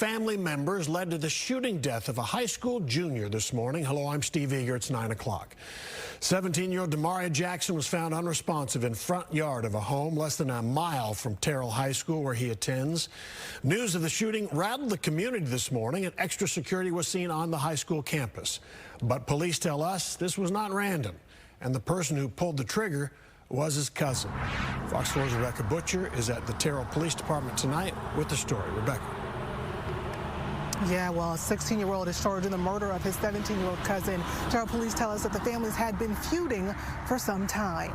family members led to the shooting death of a high school junior this morning. Hello, I'm Steve Eager. It's 9 o'clock. 17-year-old Damaria Jackson was found unresponsive in front yard of a home less than a mile from Terrell High School, where he attends. News of the shooting rattled the community this morning, and extra security was seen on the high school campus. But police tell us this was not random, and the person who pulled the trigger was his cousin. Fox 4's Rebecca Butcher is at the Terrell Police Department tonight with the story. Rebecca. Yeah, well, a 16-year-old is charged in the murder of his 17-year-old cousin. Terrell police tell us that the families had been feuding for some time.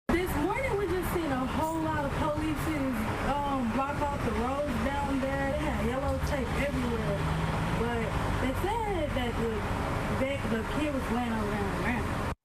This morning we just seen a whole lot of police block off the roads down there. They had yellow tape everywhere. But they said that the kid was laying around.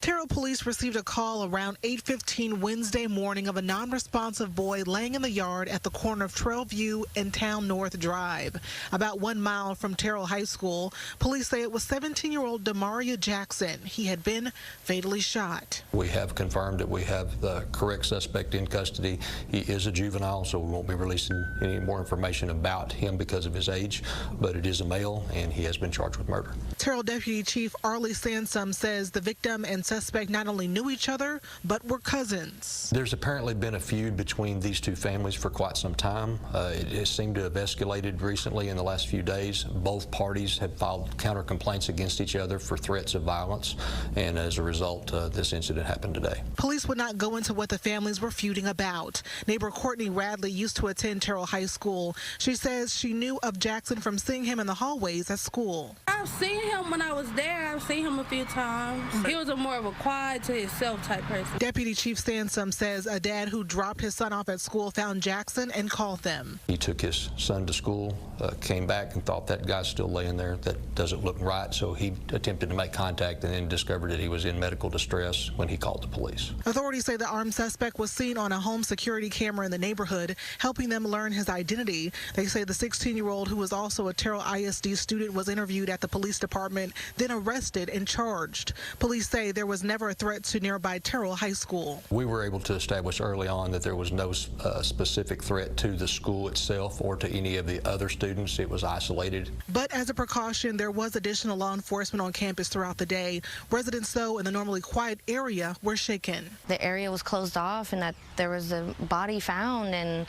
Terrell police received a call around 8:15 Wednesday morning of a non-responsive boy laying in the yard at the corner of Trailview and Town North Drive. About 1 mile from Terrell High School, police say it was 17-year-old Damaria Jackson. He had been fatally shot. We have confirmed that we have the correct suspect in custody. He is a juvenile, so we won't be releasing any more information about him because of his age, but it is a male and he has been charged with murder. Terrell Deputy Chief Arlie Sansom says the victim and suspect not only knew each other, but were cousins. There's apparently been a feud between these two families for quite some time. It seemed to have escalated recently in the last few days. Both parties had filed counter complaints against each other for threats of violence, and as a result, this incident happened today. Police would not go into what the families were feuding about. Neighbor Courtney Radley used to attend Terrell High School. She says she knew of Jackson from seeing him in the hallways at school. I've seen him when I was there. I've seen him a few times. He was more of a quiet to himself type person. Deputy Chief Sansom says a dad who dropped his son off at school found Jackson and called them. He took his son to school, came back and thought that guy's still laying there. That doesn't look right, so he attempted to make contact and then discovered that he was in medical distress when he called the police. Authorities say the armed suspect was seen on a home security camera in the neighborhood, helping them learn his identity. They say the 16-year-old, who was also a Terrell ISD student, was interviewed at the police department, then arrested and charged. Police say there was never a threat to nearby Terrell High School. We were able to establish early on that there was no specific threat to the school itself or to any of the other students. It was isolated. But as a precaution, there was additional law enforcement on campus throughout the day. Residents, though, in the normally quiet area were shaken. The area was closed off and that there was a body found, and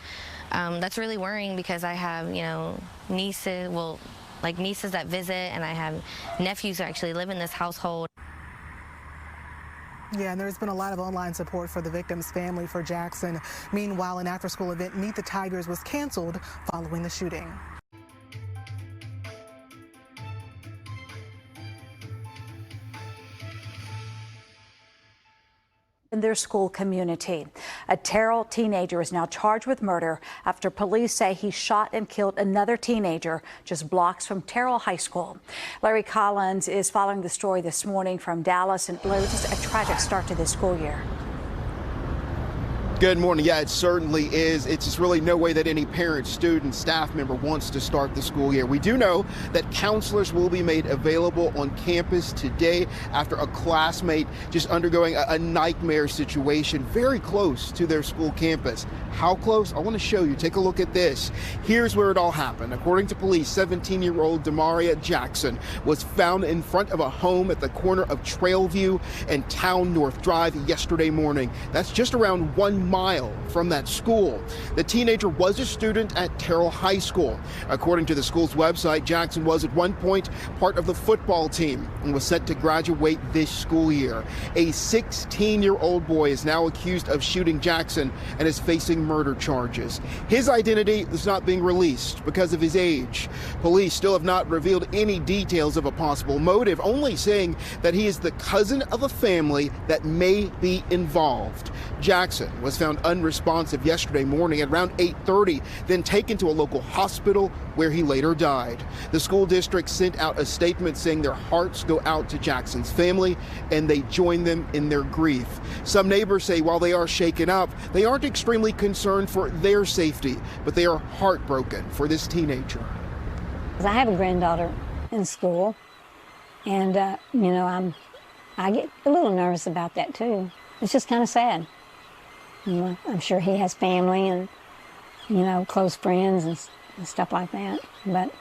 that's really worrying because I have, nieces, nieces that visit, and I have nephews who actually live in this household. Yeah, and there's been a lot of online support for the victim's family for Jackson. Meanwhile, an after-school event, Meet the Tigers, was canceled following the shooting. In their school community. A Terrell teenager is now charged with murder after police say he shot and killed another teenager just blocks from Terrell High School. Larry Collins is following the story this morning from Dallas, and Larry, just a tragic start to this school year. Good morning. Yeah, it certainly is. It's just really no way that any parent, student, staff member wants to start the school year. We do know that counselors will be made available on campus today after a classmate just undergoing a nightmare situation very close to their school campus. How close? I want to show you. Take a look at this. Here's where it all happened. According to police, 17-year-old Damaria Jackson was found in front of a home at the corner of Trailview and Town North Drive yesterday morning. That's just around 1 mile from that school. The teenager was a student at Terrell High School. According to the school's website, Jackson was at one point part of the football team and was set to graduate this school year. A 16-year-old boy is now accused of shooting Jackson and is facing murder charges. His identity is not being released because of his age. Police still have not revealed any details of a possible motive, only saying that he is the cousin of a family that may be involved. Jackson was found unresponsive yesterday morning at around 8:30, then taken to a local hospital where he later died. The school district sent out a statement saying their hearts go out to Jackson's family and they join them in their grief. Some neighbors say while they are shaken up, they aren't extremely concerned for their safety, but they are heartbroken for this teenager. I have a granddaughter in school, and I get a little nervous about that too. It's just kind of sad. I'm sure he has family and, close friends and stuff like that. But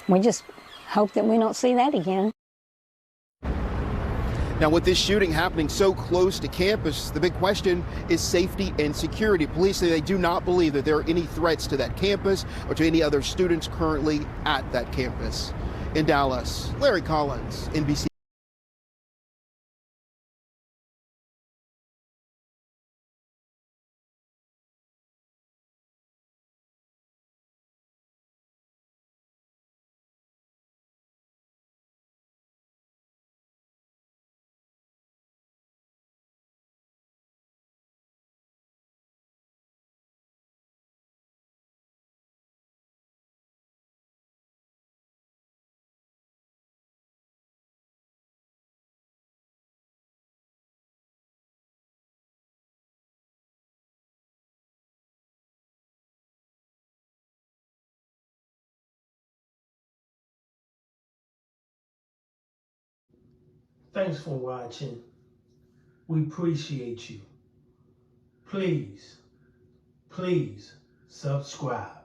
we just hope that we don't see that again. Now, with this shooting happening so close to campus, the big question is safety and security. Police say they do not believe that there are any threats to that campus or to any other students currently at that campus. In Dallas, Larry Collins, NBC. Thanks for watching. We appreciate you. Please subscribe.